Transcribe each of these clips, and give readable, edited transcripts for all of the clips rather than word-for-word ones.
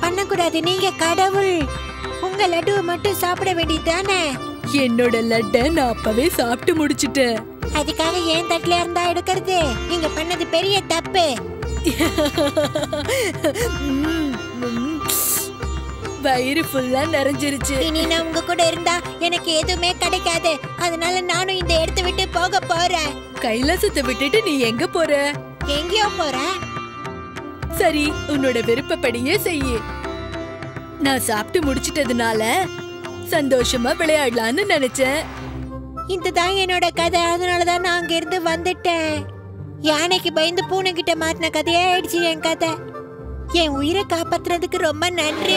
பண்ணக்கூடாது. நீங்க கடவுள். உங்க லட்டுவை மட்டும் சாப்பிட வேண்டியதானே? என்னோட லட்டை நான் அப்பவே சாப்பிட்டு முடிச்சிட்டேன். அதுக்காக ஏன் தட்டுல இருந்தா எடுக்கிறது? நீங்க பண்ணது பெரிய தப்பு. வயிறு ஃபுல்லா நிறைஞ்சிருச்சு. இனி நான் உங்க கூட இருந்தா எனக்கு எதுவுமே கிடைக்காது. அதனால நானும் இந்த இடத்தை விட்டு போக போறேன். கைலாசத்தை விட்டுட்டு நீ எங்க போற? எங்கேயோ போறேன். சரி, உன்னோட விருப்பப்படியே செய்யு. நான் சாப்பிட்டு முடிச்சிட்டதுனால சந்தோஷமா விளையாடலான்னு நினைச்சேன். இதுதான் என்னோட கதை. அதனாலதான் நான் அங்க இருந்து வந்துட்டேன். யானைக்கு பயந்து பூனை கிட்ட மாட்டின கதையே ஆயிடுச்சு என் கதை. என் உயிரை காப்பாத்துறதுக்கு ரொம்ப நன்றி.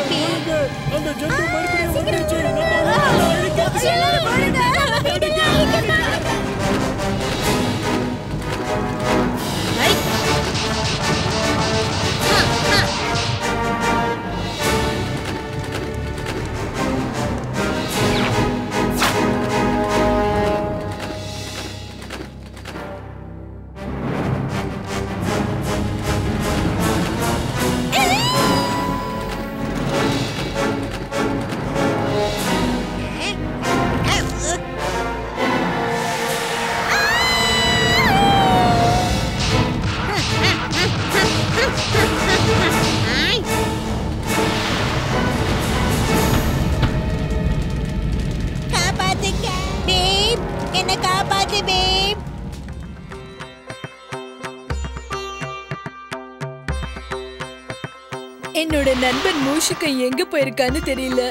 என்னோட நண்பன் மூஷிகை எங்க போயிருக்கான்னு தெரியல.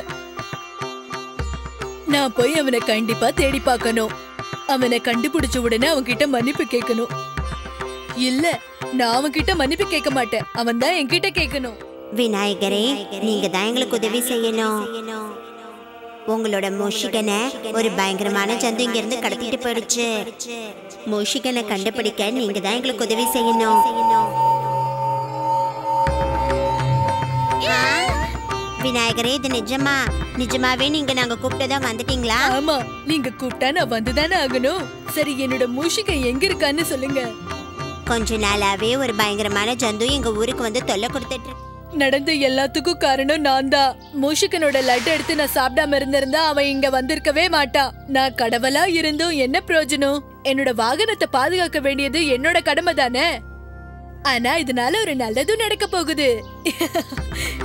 நான் போய் அவனை கண்டிப்பா தேடி பார்க்கணும். அவனை கண்டுபிடிச்ச உடனே அவன்கிட்ட மன்னிப்பு கேட்கணும். இல்ல, நான் அவன்கிட்ட மன்னிப்பு கேட்க மாட்டேன். அவன் தான் என்கிட்ட கேட்கணும். விநாயகரே, நீங்க தான் எங்களுக்கு உதவி செய்யணும். உங்களோட மூஷிகனை ஒரு பயங்கரமான ஜந்து இங்க இருந்து கடத்திட்டு போயிடுச்சு. மூஷிகனை கண்டுபிடிக்க நீங்க தான் எங்களுக்கு உதவி செய்யணும். விநாயகரே, இது நிஜமாவே நீங்க நாங்க கூப்பிட்டதா வந்துட்டீங்களா? ஆமா, நீங்க கூப்பிட்டா நான் வந்துதானே ஆகணும். சரி, என்னோட மூஷிகை எங்க இருக்கான்னு சொல்லுங்க. கொஞ்ச நாளாவே ஒரு பயங்கரமான ஜந்து எங்க ஊருக்கு வந்து தொல்லை கொடுத்துட்டு நடந்த எல்லாத்துக்கும் காரணம் நான் தான். மூஷிகனோட லட்டு எடுத்து நான் சாப்பிடாம இருந்திருந்தா அவன் இங்க வந்திருக்கவே மாட்டான். நான் கடவுளா இருந்தும் என்ன பிரயோஜனம்? என்னோட வாகனத்தை பாதுகாக்க வேண்டியது என்னோட கடமை தானே. ஆனா இதனால ஒரு நல்லதும் நடக்க போகுது.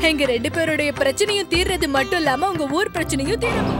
எங்க 2 பேருடைய பிரச்சனையும் தீர்றது மட்டும் இல்லாம உங்க ஊர் பிரச்சனையும் தீரும்.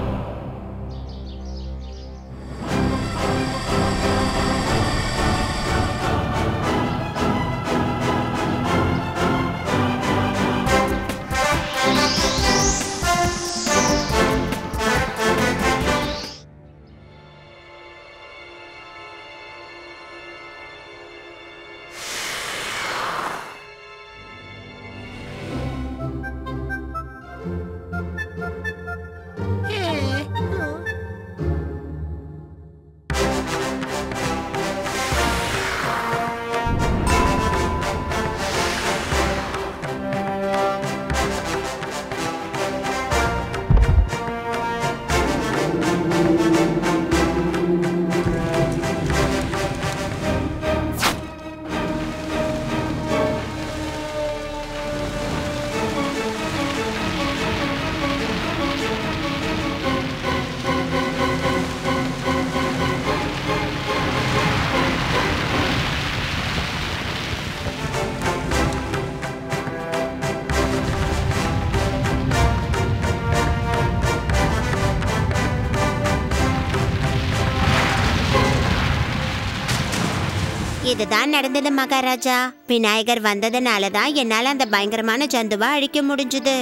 இதுதான் நடந்தது மகாராஜா. விநாயகர் வந்ததுனாலதான் என்னால அந்த பயங்கரமான ஜந்துவா அழிக்க முடிஞ்சது.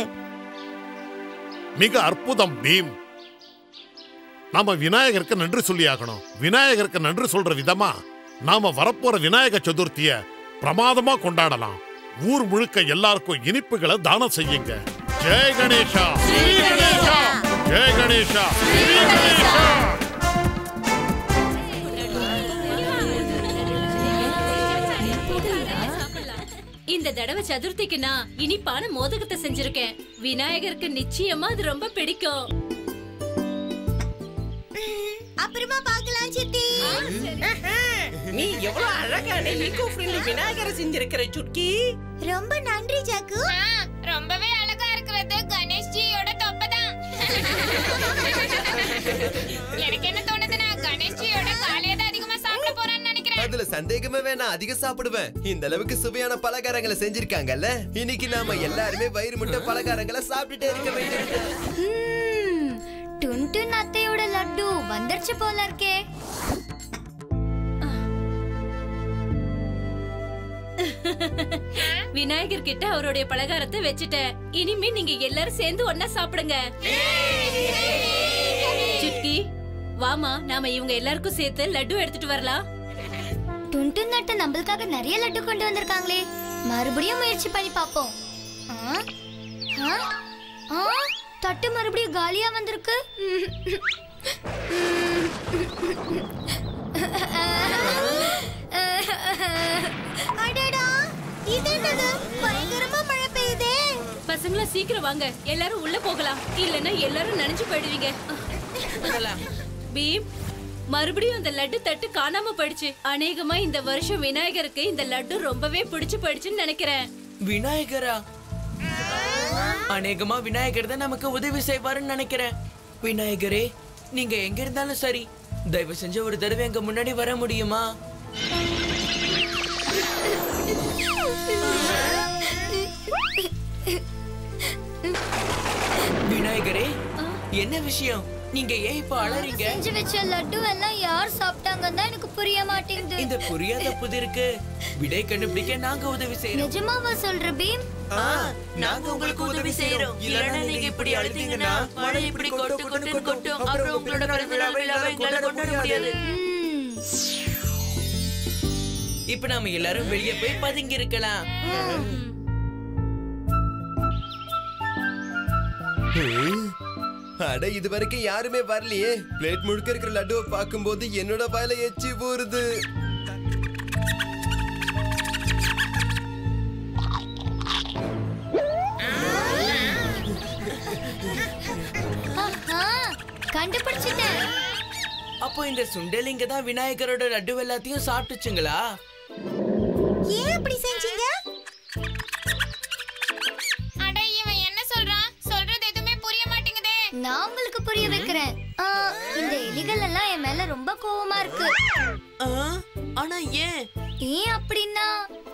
மிக அற்புதம் பீம். நாம விநாயகருக்கு நன்றி சொல்லி ஆகணும். விநாயகருக்கு நன்றி சொல்ற விதமா நாம வரப்போற விநாயக சதுர்த்திய பிரமாதமா கொண்டாடலாம். ஊர் முழுக்க எல்லாருக்கும் இனிப்புகளை தானம் செய்யுங்க. ஜெய் கணேஷா, ஜெய் கணேஷா, ஜெய் கணேஷா, ஜெய் கணேஷா. இந்த தடவை சதுர்த்திக்கு நான் இனிப்பான மோதகத்தை செஞ்சிருக்கேன். விநாயகருக்கு நிச்சயமா அது ரொம்ப பிடிக்கும். அப்புறமா பார்க்கலாம் சித்தி. நீ எவ்வளவு அழகான ஈகோ ஃப்ரெண்ட்லி விநாயகரை செஞ்சிருக்கிற சுட்கி. ரொம்ப நன்றி ஜாக்கு. ரொம்பவே அழகா எனக்கு என்ன தோணுதுன்னா கணேஷ்ஜியோட காலையில தான் அதிகமா சாப்பிட போறான்னு நினைக்கிறேன். அதுல சந்தேகமே வேணாம், அதிகம் சாப்பிடுவேன். இந்த அளவுக்கு சுவையான பலகாரங்களை செஞ்சிருக்காங்கல்ல, இன்னைக்கு நாம எல்லாருமே வயிறு முட்டை பலகாரங்களை சாப்பிட்டுட்டே இருக்க வேண்டியிருக்கு. டுன்டுன் அத்தையோட லட்டு வந்துருச்சு போல இருக்கே. விநாயகர் கிட்ட அவருடைய பலகாரத்தை வச்சுட்டேன். இனிமே நீங்க எல்லாரும் சேர்ந்து ஒன்னா சாப்பிடுங்க. சுட்கி வாமா, நாம இவங்க எல்லாருக்கும் சேர்த்து லட்டு எடுத்துட்டு வரலாம். டுன்டுன் அத்தை நம்மளுக்காக நிறைய லட்டு கொண்டு வந்திருக்காங்களே, மறுபடியும் முயற்சி பண்ணி பாப்போம். தட்டு மறுபடியும் காலியா வந்திருக்கு. அடடா, இது என்னது? பயங்கரமா மழை பெய்யுதே. பசங்களா சீக்கிரம் வாங்க, எல்லாரும் உள்ள போகலாம். இல்லன்னா எல்லாரும் நனைஞ்சு போயிடுவீங்க. பீம், மறுபடியும் அந்த லட்டு தட்டு காணாம போயிடுச்சு. அநேகமா இந்த வருஷம் விநாயகருக்கு இந்த லட்டு ரொம்பவே பிடிச்சு போயிடுச்சுன்னு நினைக்கிறேன். விநாயகரா? அநேகமா விநாயகர் தான் நமக்கு உதவி செய்வாருன்னு நினைக்கிறேன். விநாயகரே, நீங்க எங்க இருந்தாலும் சரி, தயவு செஞ்சு ஒரு தடவை எங்க முன்னாடி வர முடியுமா? விநாயகரே, என்ன விஷயம்? நீங்க ஏன் இப்ப அலறீங்க? செஞ்சு வச்ச லட்டு எல்லாம் யார் சாப்பிட்டாங்கன்னு தான் எனக்கு புரிய மாட்டேங்குது. இந்த புரியாத புதிருக்கு விடை கண்டுபிடிக்க நாங்க உதவி செய்யறோம். நிஜமாவா சொல்ற பீம்? நாங்க உங்களுக்கு உதவி செய்யறோம். இல்லனா நீங்க இப்படி அழுத்தீங்கன்னா மழை இப்படி கொட்டும். அப்புறம் உங்களோட பிறந்தநாளை எங்களால கொண்டாட முடியாது. இப்ப நாம எல்லாரும் வெளியே போய் பதுங்கி இருக்கலாம். அட, இது வரைக்கும் யாருமே வரலையே. பிளேட் முழுக்க இருக்கிற லட்டுவை பார்க்கும்போது என்னோட வாயில எச்சி போறது. கண்டுபிடிச்சிட்டேன். அப்போ இந்த சுண்டலிங்க தான் விநாயகரோட லட்டு எல்லாத்தையும் சாப்பிட்டுச்சுங்களா? ஏன் அப்படி செஞ்சீங்க? அட, இவன் என்ன சொல்றான்? சொல்றது எதுவுமே புரிய மாட்டேங்குதே. நான் உங்களுக்கு புரிய வைக்கிறேன். இந்த எலிகள் எல்லாம் என் மேல ரொம்ப கோவமா இருக்கு. ஆனா ஏன் அப்படின்னா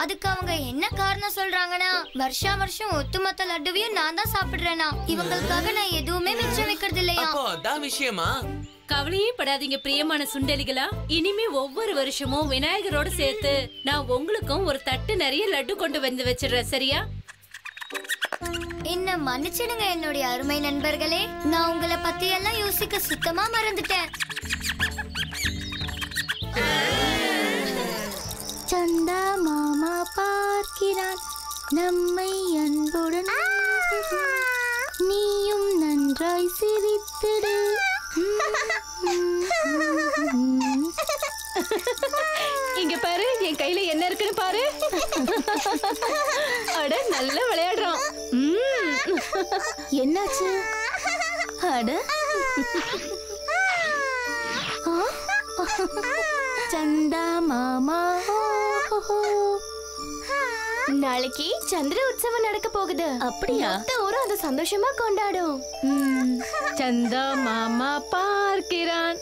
அதுக்கு அவங்க என்ன காரணம் சொல்றாங்கன்னா, வருஷம் ஒட்டுமொத்த லட்டுவையும் நான் தான் சாப்பிடுறேனா. இவங்களுக்காக நான் எதுவுமே மிச்சம் வைக்கிறது இல்லையா. அப்போ அதான் விஷயமா? கவலையே படாதீங்க பிரியமான சுண்டலிகளா. இனிமே ஒவ்வொரு வருஷமும் விநாயகரோட சேர்த்து நான் உங்களுக்கும் ஒரு தட்டு நிறைய லட்டு கொண்டு வந்து வச்சிடுறேன், சரியா? என்ன மன்னிச்சிடுங்க என்னுடைய அருமை நண்பர்களே, நான் உங்களை பத்தி எல்லாம் யோசிக்க சுத்தமா மறந்துட்டேன். சந்தா மாமா பார்க்கிறான் நம்மை அன்புடன், நீயும் நன்றாய் சிரித்திடு. இங்க பாரு, என் கையில என்ன இருக்குன்னு பாரு. அட, நல்லா விளையாடுறோம். என்னாச்சு? அட, சந்தா மாமா, நாளைக்கு சந்திர உற்சவம் நடக்க போகுது. அப்படியா? ஊரும் அந்த சந்தோஷமா கொண்டாடும். சந்தா மாமா பார்க்கிறான்.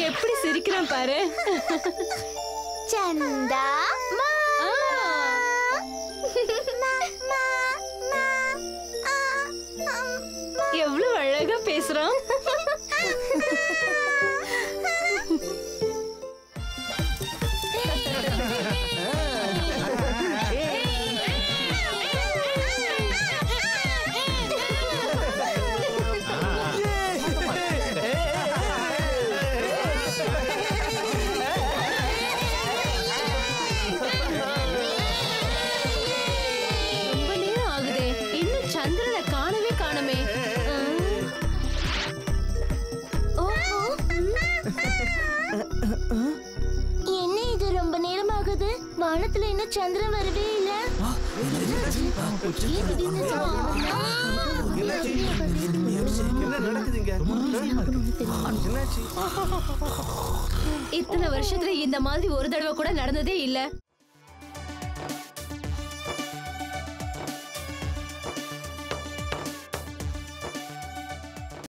எப்படி சிரிக்கிறான் பாரு. சந்தா எவ்வளவு அழகா பேசுறான். என்ன இது, ரொம்ப நேரமாகுது, வானத்துல இன்னும் சந்திரன் வரவே இல்ல. இத்தனை வருஷத்துல இந்த மாதிரி ஒரு தடவை கூட நடந்ததே இல்ல.